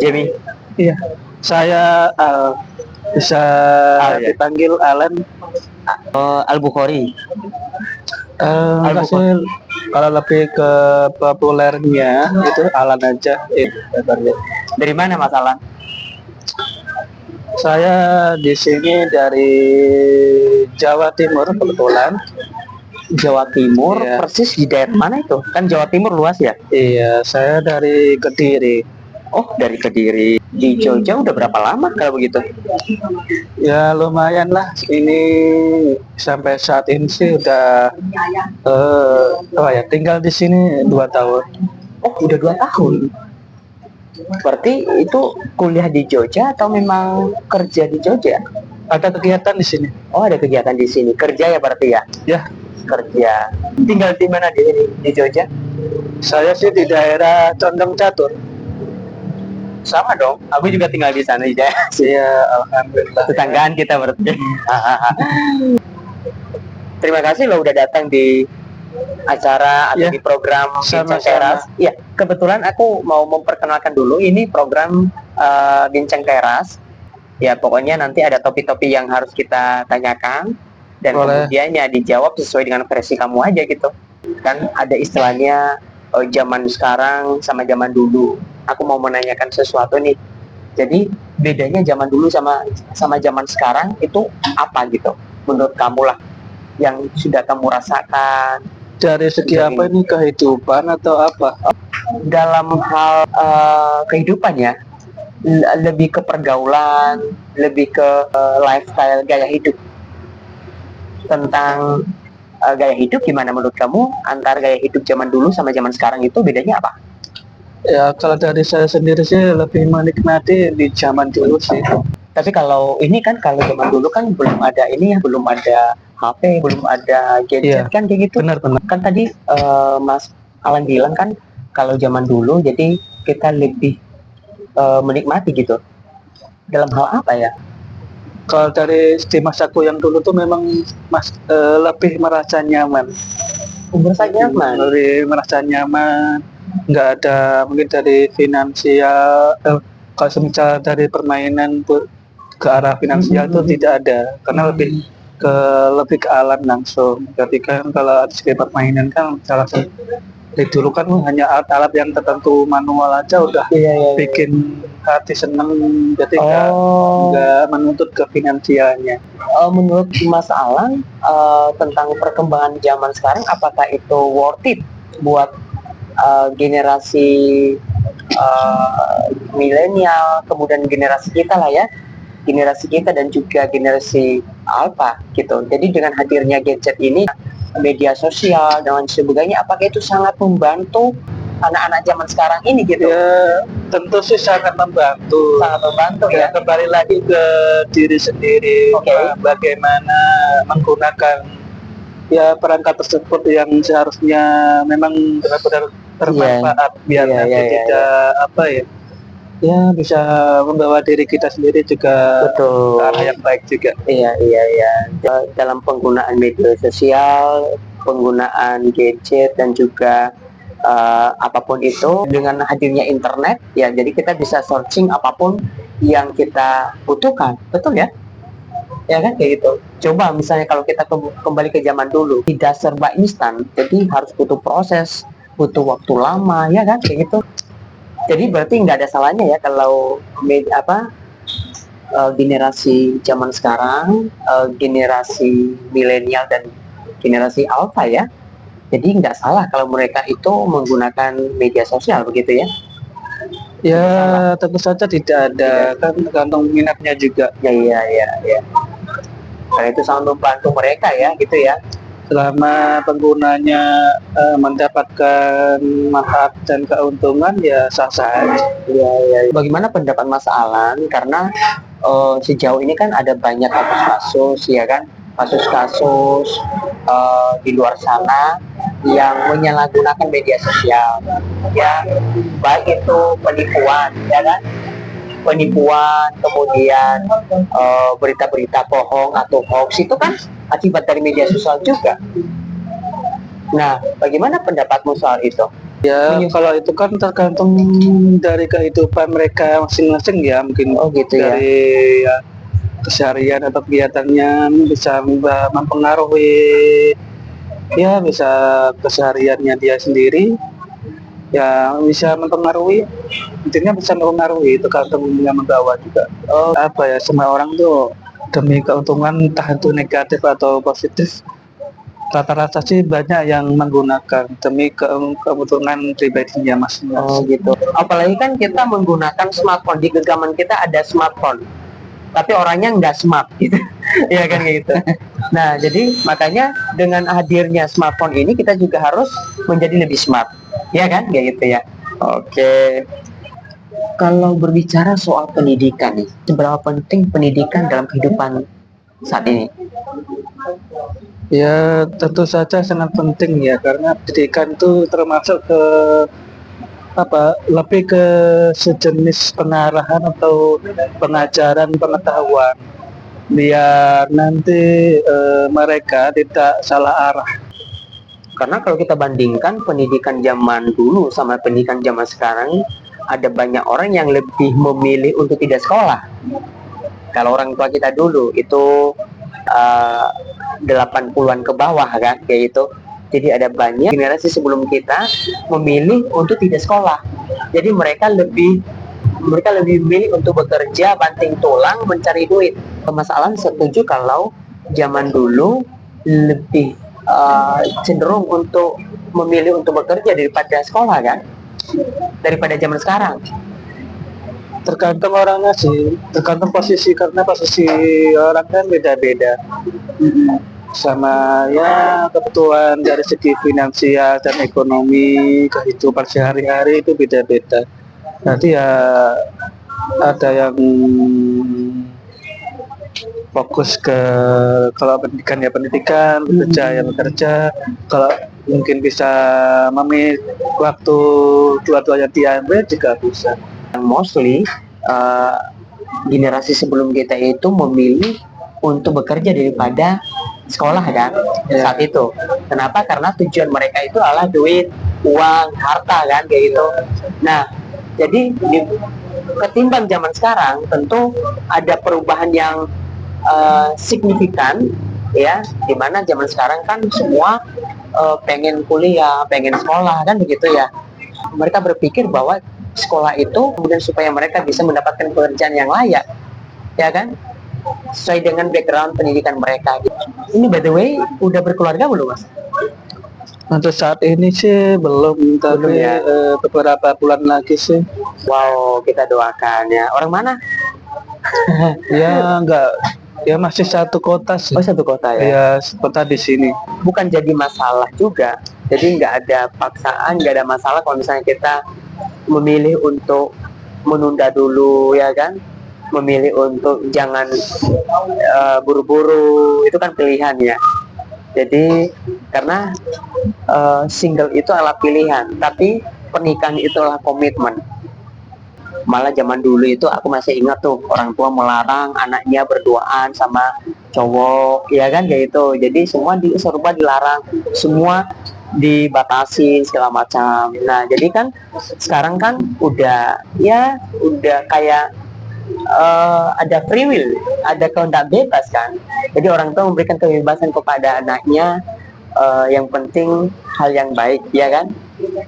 Jamie. Iya, saya bisa Ya. dipanggil Alan. Al-Bukhari. Kasih kalau lebih ke populernya itu Alan aja. Dari mana Mas Alan? Saya di sini dari Jawa Timur kebetulan. Jawa Timur, Iya. persis di daerah mana itu? Kan Jawa Timur luas ya? Iya, saya dari Kediri. Oh, dari Kediri. Di Jogja udah berapa lama kalau begitu? Ya lumayan lah. Ini sampai saat ini sih udah tinggal di sini 2 tahun. Oh, udah 2 tahun. Berarti itu kuliah di Jogja atau memang kerja di Jogja? Ada kegiatan di sini. Oh, ada kegiatan di sini. Kerja ya berarti ya? Ya. Kerja. Tinggal di mana di Jogja? Saya sih di daerah Condong Catur. Sama dong. Aku juga tinggal di sana ya. Iya, alhamdulillah. Tetanggaan kita berarti. Terima kasih lo udah datang di acara atau di program Bincang Teras. Ya, kebetulan aku mau memperkenalkan dulu ini program Bincang Teras. Ya, pokoknya nanti ada topik-topik yang harus kita tanyakan dan kemudiannya dijawab sesuai dengan versi kamu aja gitu. Kan ada istilahnya zaman sekarang sama zaman dulu. Aku mau menanyakan sesuatu nih. Jadi bedanya zaman dulu sama zaman sekarang itu apa gitu? Menurut kamu lah yang sudah kamu rasakan. Dari segi apa ini, kehidupan atau apa? Dalam hal kehidupan ya, lebih ke pergaulan, lebih ke lifestyle, gaya hidup. Tentang gaya hidup gimana menurut kamu antara gaya hidup zaman dulu sama zaman sekarang itu bedanya apa? Ya kalau dari saya sendiri sih lebih menikmati di zaman dulu sih. Tapi kalau ini kan kalau zaman dulu kan belum ada ini ya, belum ada HP, belum ada gadget kan kayak gitu. Benar. Kan tadi Mas Alan bilang kan kalau zaman dulu jadi kita lebih menikmati gitu. Dalam hal apa ya? Kalau dari di masaku yang dulu tuh memang lebih merasa nyaman. Merasa nyaman. Lebih merasa nyaman. Nggak ada mungkin dari finansial. Kalau semisal dari permainan ke arah finansial itu tidak ada, karena lebih ke alam langsung. Ketika kalau segi permainan kan salah satu dari dulu kan hanya alat-alat yang tertentu manual aja udah bikin hati seneng, jadi nggak menuntut ke finansialnya. Menurut Mas Alan tentang perkembangan zaman sekarang, apakah itu worth it buat generasi milenial, kemudian generasi kita lah ya, generasi kita dan juga generasi alpha gitu. Jadi dengan hadirnya gadget ini, media sosial dan sebagainya, apakah itu sangat membantu anak-anak zaman sekarang ini gitu? Ya tentu sih sangat membantu. Sangat membantu ya. Kembali lagi ke diri sendiri, bagaimana menggunakan ya perangkat tersebut yang seharusnya memang benar-benar bermanfaat biar tidak ya bisa membawa diri kita sendiri juga ke arah yang baik juga. Iya. Dalam penggunaan media sosial, penggunaan gadget dan juga apapun itu, dengan hadirnya internet ya, jadi kita bisa searching apapun yang kita butuhkan, betul ya? Ya kan kayak gitu. Coba misalnya kalau kita kembali ke zaman dulu, tidak serba instan, jadi harus butuh proses, butuh waktu lama, ya kan kayak gitu. Jadi berarti nggak ada salahnya ya kalau generasi zaman sekarang, generasi milenial dan generasi alpha ya. Jadi nggak salah kalau mereka itu menggunakan media sosial begitu ya? Ya tentu saja tidak ada, kan tergantung minatnya juga. Ya. Karena itu sangat membantu mereka ya, gitu ya. Selama penggunanya mendapatkan manfaat dan keuntungan ya sah-sah aja. Ya. Bagaimana pendapat Mas Alan? Karena sejauh ini kan ada banyak kasus-kasus ya kan, kasus-kasus di luar sana yang menyalahgunakan media sosial ya, baik itu penipuan ya kan, kemudian berita-berita bohong atau hoax itu kan akibat dari media sosial juga. Nah, bagaimana pendapatmu soal itu? Ya, kalau itu kan tergantung dari kehidupan mereka masing-masing ya, mungkin Oh gitu ya. dari ya, keseharian atau kegiatannya bisa mempengaruhi, ya bisa kesehariannya dia sendiri, ya bisa mempengaruhi, intinya bisa mempengaruhi, tergantung yang membawa juga. Oh, Apa ya, semua orang tuh demi keuntungan entah itu negatif atau positif, rata-rata sih banyak yang menggunakan demi keuntungan pribadinya oh masing-masing. gitu. Apalagi kan kita menggunakan smartphone, di genggaman kita ada smartphone, tapi orangnya nggak smart gitu. Ya kan kayak gitu. Nah, jadi makanya dengan hadirnya smartphone ini kita juga harus menjadi lebih smart. Ya kan kayak gitu ya. Oke. Kalau berbicara soal pendidikan nih, seberapa penting pendidikan dalam kehidupan saat ini? Ya tentu saja sangat penting ya, karena pendidikan itu termasuk ke apa, lebih ke sejenis pengarahan atau pengajaran pengetahuan biar nanti mereka tidak salah arah. Karena kalau kita bandingkan pendidikan zaman dulu sama pendidikan zaman sekarang, ada banyak orang yang lebih memilih untuk tidak sekolah. Kalau orang tua kita dulu itu 80-an ke bawah kan kayak itu. Jadi ada banyak generasi sebelum kita memilih untuk tidak sekolah. Jadi mereka lebih memilih untuk bekerja banting tulang mencari duit. Permasalahan setuju kalau zaman dulu lebih cenderung untuk memilih untuk bekerja daripada sekolah kan, daripada zaman sekarang. Tergantung orangnya sih, tergantung posisi, karena posisi orang kan beda-beda, sama ya kebutuhan dari segi finansial dan ekonomi kehidupan sehari-hari itu beda-beda. Nanti ya ada yang fokus ke, kalau pendidikan ya pendidikan, bekerja ya bekerja, kalau mungkin bisa memilih waktu dua-duanya diambil juga bisa. Mostly generasi sebelum kita itu memilih untuk bekerja daripada sekolah kan saat itu. Kenapa? Karena tujuan mereka itu adalah duit, uang, harta kan kayak gitu. Nah, jadi ketimbang zaman sekarang tentu ada perubahan yang signifikan ya, dimana zaman sekarang kan semua pengen kuliah, pengen sekolah kan begitu ya. Mereka berpikir bahwa sekolah itu kemudian supaya mereka bisa mendapatkan pekerjaan yang layak, ya kan, sesuai dengan background pendidikan mereka. Ini by the way udah berkeluarga belum mas? Untuk saat ini sih belum, tapi ya? Beberapa bulan lagi sih. Wow, kita doakan ya. Orang mana? Ya enggak, ya masih satu kota sih. Oh satu kota ya? Ya kota di sini. Bukan jadi masalah juga. Jadi nggak ada paksaan, nggak ada masalah kalau misalnya kita memilih untuk menunda dulu ya kan, memilih untuk jangan buru-buru, itu kan pilihan ya. Jadi karena single itu adalah pilihan, tapi pernikahan itu adalah komitmen. Malah zaman dulu itu aku masih ingat tuh orang tua melarang anaknya berduaan sama cowok ya kan kayak itu. Jadi semua serba dilarang, semua dibatasi segala macam. Nah jadi kan sekarang kan udah ya udah kayak ada free will, ada kehendak bebas kan. Jadi orang tua memberikan kebebasan kepada anaknya, yang penting hal yang baik ya kan,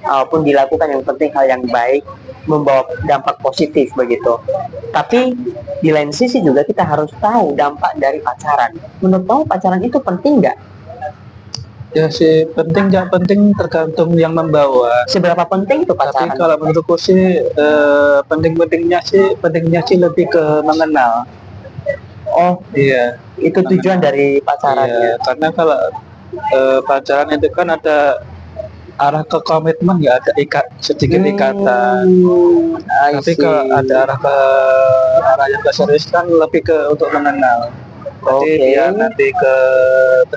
walaupun dilakukan yang penting hal yang baik, membawa dampak positif begitu. Tapi di lain sisi juga kita harus tahu dampak dari pacaran. Menurut kamu pacaran itu penting nggak? Ya sih penting, yang penting tergantung yang membawa. Seberapa penting itu pacaran? Tapi kalau menurutku sih pentingnya sih lebih ke mengenal. Oh iya, itu tujuan dari pacaran. Iya, karena kalau pacaran itu kan ada arah ke komitmen, ya ada sedikit ikatan. Tapi kalau ada arah ke arah yang serius kan lebih ke untuk mengenal. Jadi dia nanti ke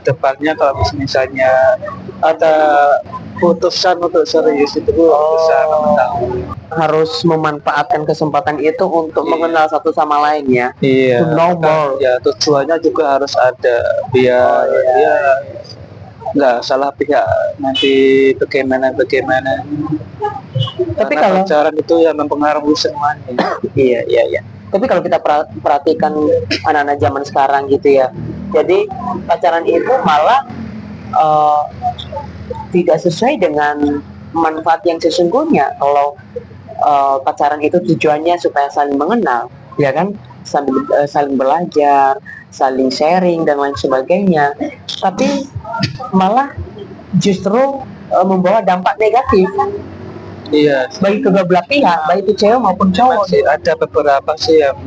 depannya kalau misalnya ada putusan untuk serius itu bisa mengetahui. Harus memanfaatkan kesempatan itu untuk mengenal satu sama lain ya. Iya. To know more. Ya tujuannya juga harus ada biar ya nggak salah pihak nanti bagaimana. Tapi Karena kalau pacaran itu ya mempengaruhi semuanya. iya. Tapi kalau kita perhatikan anak-anak zaman sekarang gitu ya, jadi pacaran itu malah eh, tidak sesuai dengan manfaat yang sesungguhnya. Kalau pacaran itu tujuannya supaya saling mengenal, ya kan, saling belajar, saling sharing dan lain sebagainya. Tapi malah justru membawa dampak negatif Iya, bagi kedua belah pihak, baik itu cewek maupun cowok. masih ada beberapa sih yang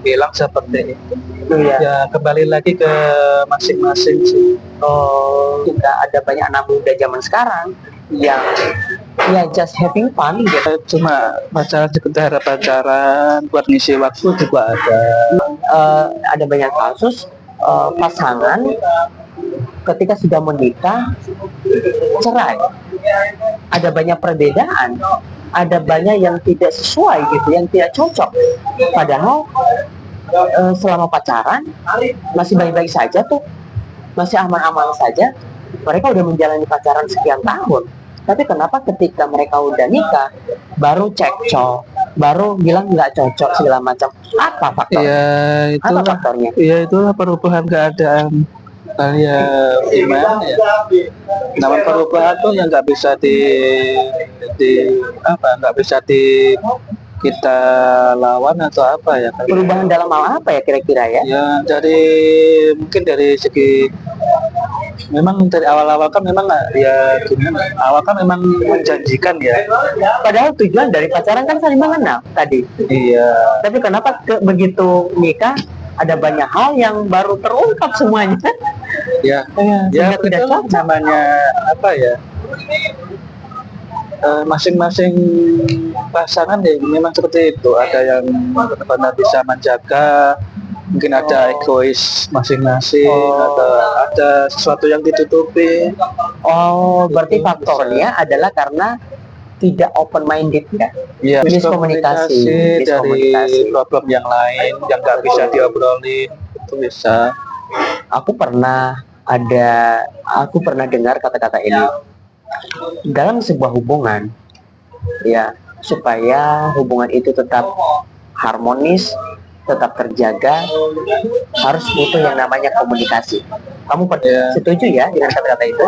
bilang seperti itu. Iya. Ya kembali lagi ke masing-masing sih. Juga ada banyak anak muda zaman sekarang yang ya just having fun gitu. Cuma pacaran sekedar pacaran buat ngisi waktu juga ada. Ada banyak kasus pasangan ketika sudah menikah cerai. Ada banyak perbedaan, ada banyak yang tidak sesuai gitu, yang tidak cocok. Padahal selama pacaran masih baik-baik saja tuh, masih aman-aman saja. Mereka udah menjalani pacaran sekian tahun. Tapi kenapa ketika mereka udah nikah baru cekcok, baru bilang nggak cocok segala macam? Apa faktornya? Ya Apa itulah, faktornya? ya itulah perubahan keadaan. Ya gimana ya? Namun perubahan tuh yang nggak bisa nggak bisa kita lawan atau apa ya? Perubahan dalam hal apa ya kira-kira ya? Ya mungkin dari segi memang dari awal-awal kan memang ya gimana? Awal kan memang menjanjikan ya. Padahal tujuan dari pacaran kan saling mengenal tadi. Iya. Tapi kenapa begitu nikah ada banyak hal yang baru terungkap semuanya? Ya Sehingga tidak itu cocok. namanya apa ya? Masing-masing pasangan ya memang seperti itu. Ada yang benar-benar bisa menjaga, mungkin ada egois masing-masing, atau ada sesuatu yang ditutupi. Berarti faktornya adalah karena tidak open minded ya. Ya, Miskomunikasi. dari problem yang lain yang nggak bisa diobrolin itu bisa. Aku pernah dengar kata-kata ini dalam sebuah hubungan, ya, supaya hubungan itu tetap harmonis, tetap terjaga, harus butuh yang namanya komunikasi. Kamu setuju ya dengan kata-kata itu?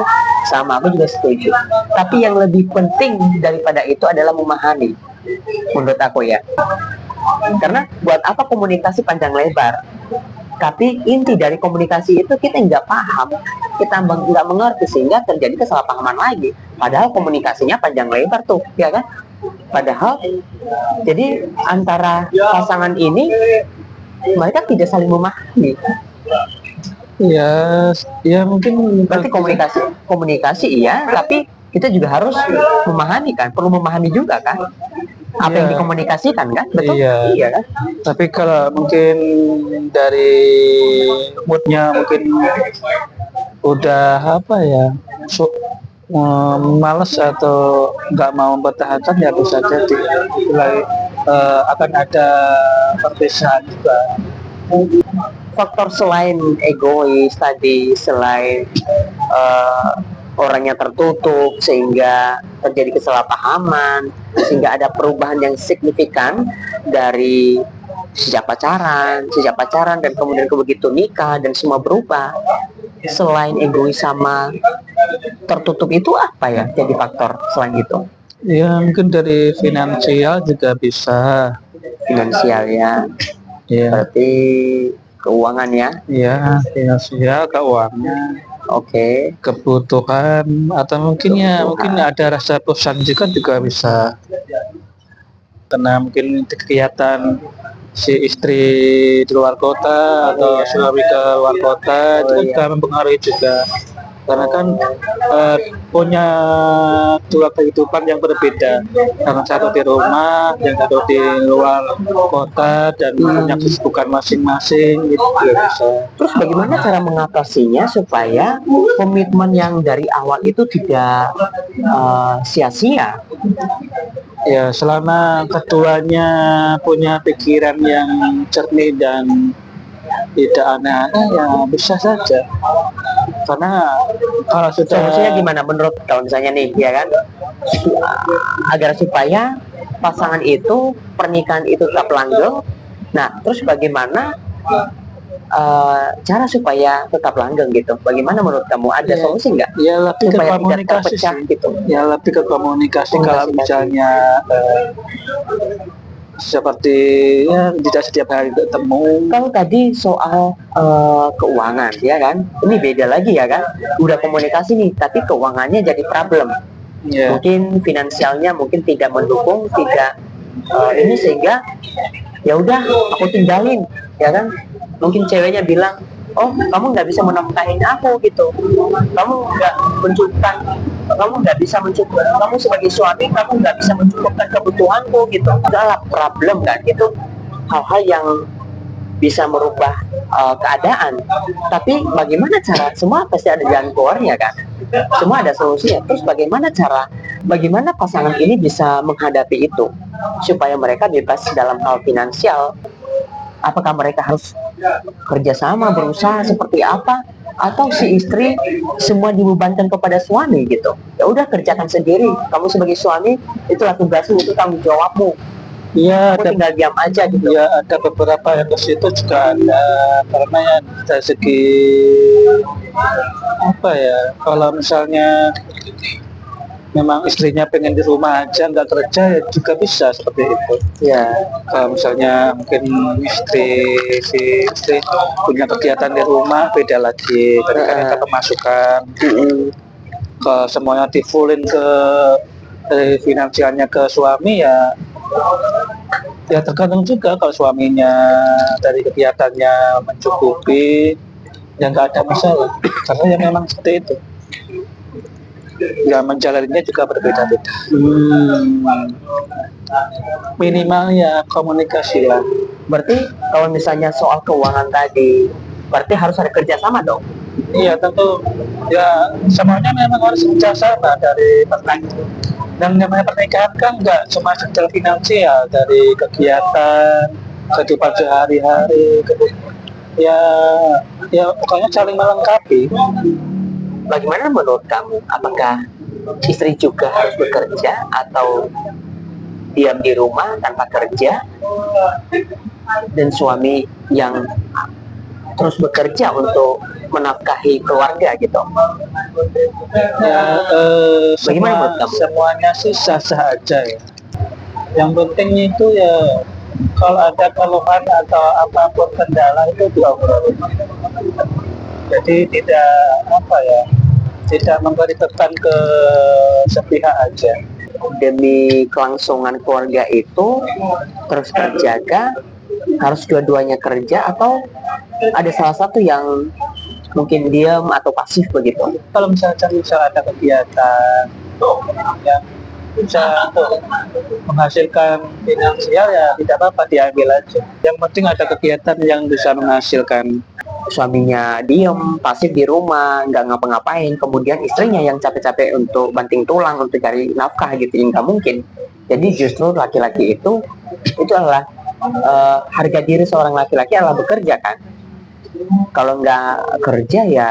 Sama, aku juga setuju. Tapi yang lebih penting daripada itu adalah memahami, menurut aku ya. Karena buat apa komunikasi panjang lebar? Tapi inti dari komunikasi itu kita nggak paham, kita nggak mengerti, sehingga terjadi kesalahpahaman lagi. Padahal komunikasinya panjang lebar tuh, ya kan? Padahal jadi antara pasangan ini mereka tidak saling memahami. Ya mungkin Berarti komunikasi iya, tapi kita juga harus memahami kan, perlu memahami juga kan apa yang dikomunikasikan kan, betul? Iya kan? Tapi kalau mungkin dari moodnya mungkin udah apa ya, malas atau nggak mau mempertahankan, ya bisa jadi mulai akan ada perpisahan juga. Faktor selain egois tadi, selain orangnya tertutup sehingga terjadi kesalahpahaman, sehingga ada perubahan yang signifikan dari sejak pacaran dan kemudian begitu nikah dan semua berubah. Selain egois sama tertutup itu apa ya jadi faktor selain itu? Ya mungkin dari finansial juga bisa. Finansial ya. Berarti keuangan ya? Iya, finansial, keuangan. Oke. Kebutuhan, atau mungkin ada rasa bosan juga bisa. Karena mungkin kegiatan si istri di luar kota atau suami ke luar kota itu juga mempengaruhi juga. Karena kan punya dua kehidupan yang berbeda, yang satu di rumah, yang satu di luar kota, dan punya kesibukan masing-masing, itu juga bisa. Terus bagaimana cara mengatasinya supaya komitmen yang dari awal itu tidak sia-sia? Ya selama keduanya punya pikiran yang jernih dan tidak aneh-aneh, ya bisa saja. karena kalau sudah Solusinya gimana menurut kalau misalnya nih, ya kan, agar supaya pasangan itu, pernikahan itu tetap langgeng. Nah, terus bagaimana cara supaya tetap langgeng gitu? Bagaimana menurut kamu? Ada Ya, solusi nggak ya lebih ke supaya tidak komunikasi terpecah sih. gitu? Ya lebih ke komunikasi. Kalau misalnya seperti ya tidak setiap hari ketemu. Kalau tadi soal keuangan, ya kan, ini beda lagi ya kan. Udah komunikasi nih, tapi keuangannya jadi problem. Ya, Mungkin finansialnya mungkin tidak mendukung, tidak ini, sehingga ya udah aku tinggalin, ya kan. Mungkin ceweknya bilang, oh kamu nggak bisa menafkahin aku gitu, kamu nggak mencukupkan, kamu nggak bisa mencukupkan, kamu sebagai suami kamu nggak bisa mencukupkan kebutuhanku gitu. Adalah problem kan, itu hal-hal yang bisa merubah keadaan. Tapi bagaimana cara, semua pasti ada jalan keluarnya kan, semua ada solusinya. Terus bagaimana pasangan ini bisa menghadapi itu supaya mereka bebas dalam hal finansial? Apakah mereka harus kerjasama, berusaha seperti apa, atau si istri semua dibebankan kepada suami gitu? Ya udah, kerjakan sendiri, kamu sebagai suami itulah tugasmu, itu tanggung jawabmu, ya aku ada, tinggal diam aja gitu. ya ada beberapa yang ke situ juga ada, karena ya dari segi apa ya, kalau misalnya memang istrinya pengen di rumah aja nggak kerja ya juga bisa seperti itu. Ya, Kalau misalnya mungkin si istri punya kegiatan di rumah beda lagi, ketika kita pemasukan ke semuanya di fullin ke dari finansialnya ke suami, ya tergantung juga. Kalau suaminya dari kegiatannya mencukupi ya nggak ada masalah, karena ya memang seperti itu. Ya menjalaninya juga berbeda-beda. Minimal ya komunikasi lah. berarti kalau misalnya soal keuangan tadi, berarti harus ada kerjasama dong. Iya tentu, ya semuanya memang harus kerjasama dari pernikahan. Dan namanya pernikahan kan nggak cuma secara finansial, dari kegiatan kehidupan sehari-hari, ya ya pokoknya saling melengkapi. Bagaimana menurut kamu? Apakah istri juga harus bekerja atau diam di rumah tanpa kerja, dan suami yang terus bekerja untuk menafkahi keluarga gitu? Ya Bagaimana menurut kamu? semuanya sih sah-sah aja ya. Yang penting itu ya kalau ada keluhan atau apapun kendala itu diobrolin. Jadi tidak memberi beban ke sepihak aja. Demi kelangsungan keluarga itu terus terjaga, harus dua-duanya kerja, atau ada salah satu yang mungkin diam atau pasif begitu? Kalau misalnya ada kegiatan yang bisa untuk menghasilkan finansial ya tidak apa-apa, diambil aja. Yang penting ada kegiatan yang bisa menghasilkan. Suaminya diem, pasif di rumah, nggak ngapa-ngapain, kemudian istrinya yang capek-capek untuk banting tulang untuk cari nafkah gitu, nggak mungkin. Jadi justru laki-laki itu adalah harga diri seorang laki-laki adalah bekerja kan. Kalau nggak kerja ya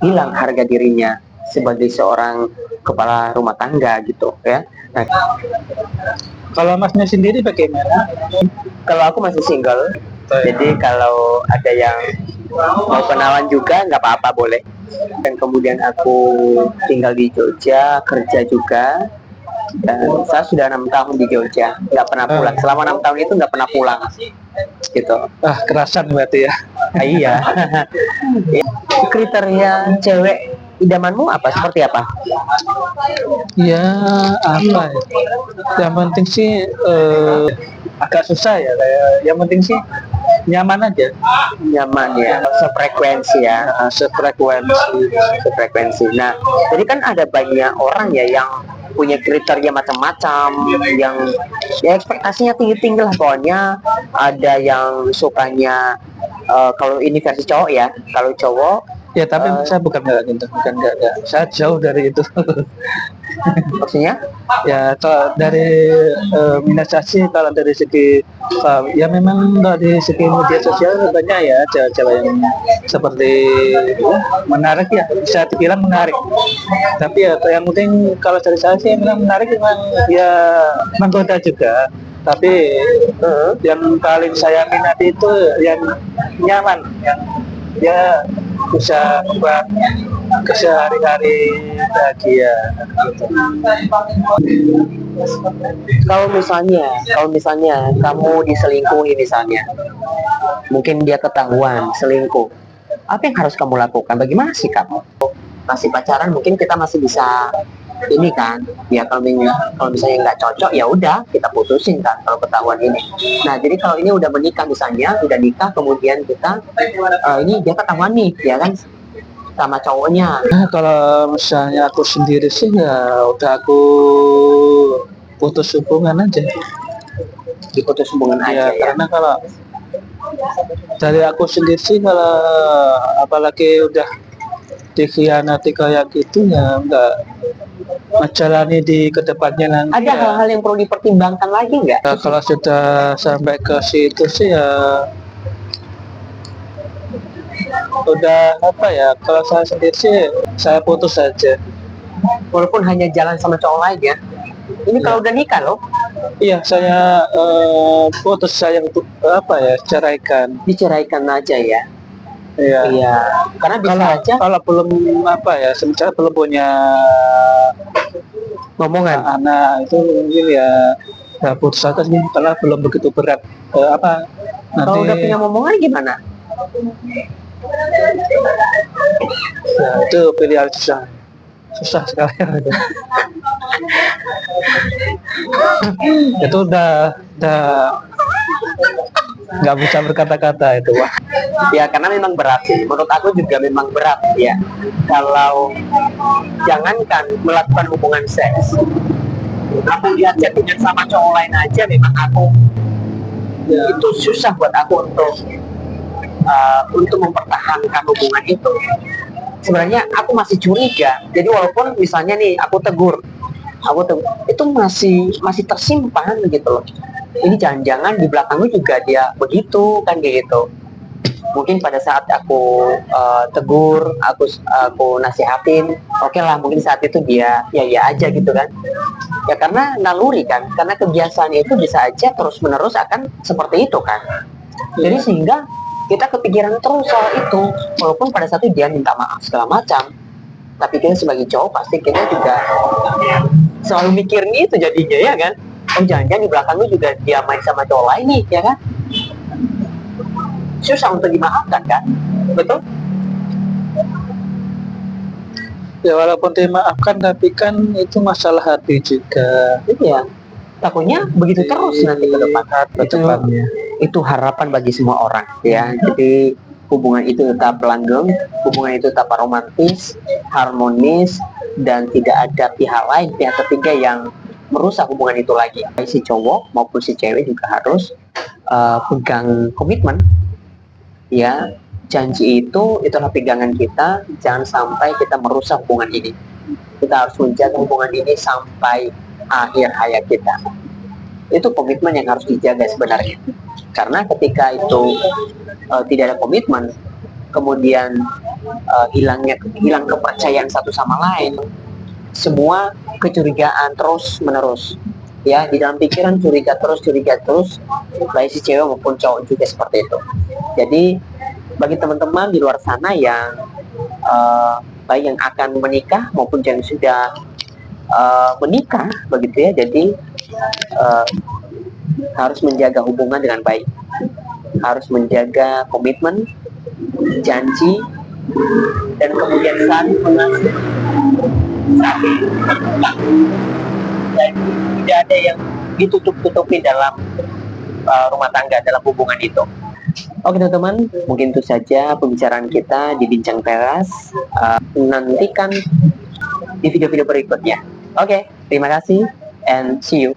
hilang harga dirinya sebagai seorang kepala rumah tangga gitu ya. Nah, Kalau masnya sendiri bagaimana? kalau aku masih single, jadi kalau ada yang mau kenalan juga nggak apa-apa, boleh. Dan kemudian aku tinggal di Jogja, kerja juga, dan saya sudah 6 tahun di Jogja, nggak pernah pulang. Selama 6 tahun itu nggak pernah pulang gitu. Kerasan berarti ya. Iya. Kriteria cewek idamanmu apa, seperti apa? Ya apa ya? Yang penting sih agak susah ya. Yang penting sih nyaman aja. Nyaman ya, sefrekuensi ya. Sefrekuensi. Nah, jadi kan ada banyak orang ya yang punya kriteria macam-macam, yang ya ekspektasinya tinggi-tinggi lah pokoknya. Ada yang sukanya kalau ini versi cowok ya, kalau cowok Ya tapi saya bukan nggak gitu, bukan nggak. Saya jauh dari itu. Maksudnya? Ya kalau dari minimalisasi, kalau dari segi ya memang dari segi media sosial banyak ya cewek-cewek yang seperti menarik ya, bisa dibilang menarik. Tapi ya yang penting kalau dari saya sih memang menarik, memang ya menggoda juga. Tapi yang paling saya minati itu yang nyaman, yang dia bisa membuat kesehari-hari bahagia. Kalau misalnya kamu diselingkuhi misalnya, mungkin dia ketahuan selingkuh, apa yang harus kamu lakukan? Bagaimana sih kamu? Masih pacaran mungkin kita masih bisa ini kan, ya kalau misalnya nggak cocok ya udah kita putusin kan kalau ketahuan ini. Nah jadi kalau ini udah menikah misalnya, udah nikah kemudian kita ini dia ketahuan nih, ya kan sama cowoknya. Nah, kalau misalnya aku sendiri sih ya udah aku putus hubungan aja. Diputus hubungan Ya, aja ya. karena kalau dari aku sendiri sih, kalau apalagi udah dikhianati kayak gitu ya nggak menjalani di kedepannya nanti. Ada ya. hal-hal yang perlu dipertimbangkan lagi nggak? Ya, kalau sudah sampai ke situ sih ya udah apa ya, kalau saya sendiri sih saya putus saja. Walaupun hanya jalan sama cowok lain ya. Ini kalau udah nikah loh, Iya, saya putus, saya apa ya, ceraikan. diceraikan aja ya. Iya. Iya, karena bisa Kalau aja kalau belum apa ya, sementara belum punya ngomongan. anak itu mungkin ya putus saja sih, karena belum begitu berat. Apa nanti Kalau udah punya ngomongan gimana? ya, itu pilihan susah sekali. Itu udah nggak bisa berkata-kata itu. Wah. Ya karena memang berat sih. Menurut aku juga memang berat ya. Kalau jangankan melakukan hubungan seks, aku lihat chattingan sama cowok lain aja memang aku itu susah buat aku untuk mempertahankan hubungan itu. Sebenarnya aku masih curiga. Jadi walaupun misalnya nih aku tegur, itu masih tersimpan gitu loh. Ini jangan-jangan di belakangnya juga dia begitu kan kayak gitu. Mungkin pada saat aku tegur, aku nasihatin, oke lah mungkin saat itu dia ya aja gitu kan. Ya karena naluri kan, karena kebiasaannya itu bisa aja terus menerus akan seperti itu kan. Jadi sehingga kita kepikiran terus soal itu, walaupun pada saat itu dia minta maaf segala macam, tapi kita sebagai cowok pasti kita juga selalu mikirin itu jadinya ya kan. Oh jangan-jangan di belakang lu juga dia main sama cowok lain nih ya kan. Susah untuk dimaafkan kan, betul? Ya walaupun dimaafkan, tapi kan itu masalah hati juga. Iya, takutnya begitu terus nanti ke depannya. Itu harapan bagi semua orang ya. Jadi hubungan itu tetap langgeng, hubungan itu tetap romantis, harmonis, dan tidak ada pihak lain, pihak ketiga yang merusak hubungan itu lagi. Baik si cowok maupun si cewek juga harus pegang komitmen ya. Janji itu itulah pegangan kita, jangan sampai kita merusak hubungan ini. Kita harus menjaga hubungan ini sampai akhir hayat kita. Itu komitmen yang harus dijaga sebenarnya. Karena ketika itu tidak ada komitmen, kemudian hilang kepercayaan satu sama lain, semua kecurigaan terus menerus ya, di dalam pikiran curiga terus, baik si cewek maupun cowok juga seperti itu. Jadi bagi teman-teman di luar sana yang baik yang akan menikah maupun yang sudah menikah begitu ya, jadi harus menjaga hubungan dengan baik, harus menjaga komitmen, janji, dan kemudian saling mengasihi, saling berhutang, dan tidak ada yang ditutup-tutupi dalam rumah tangga, dalam hubungan itu. Oke teman-teman, mungkin itu saja pembicaraan kita di Bincang Teras. Nantikan di video-video berikutnya. Oke, terima kasih and see you.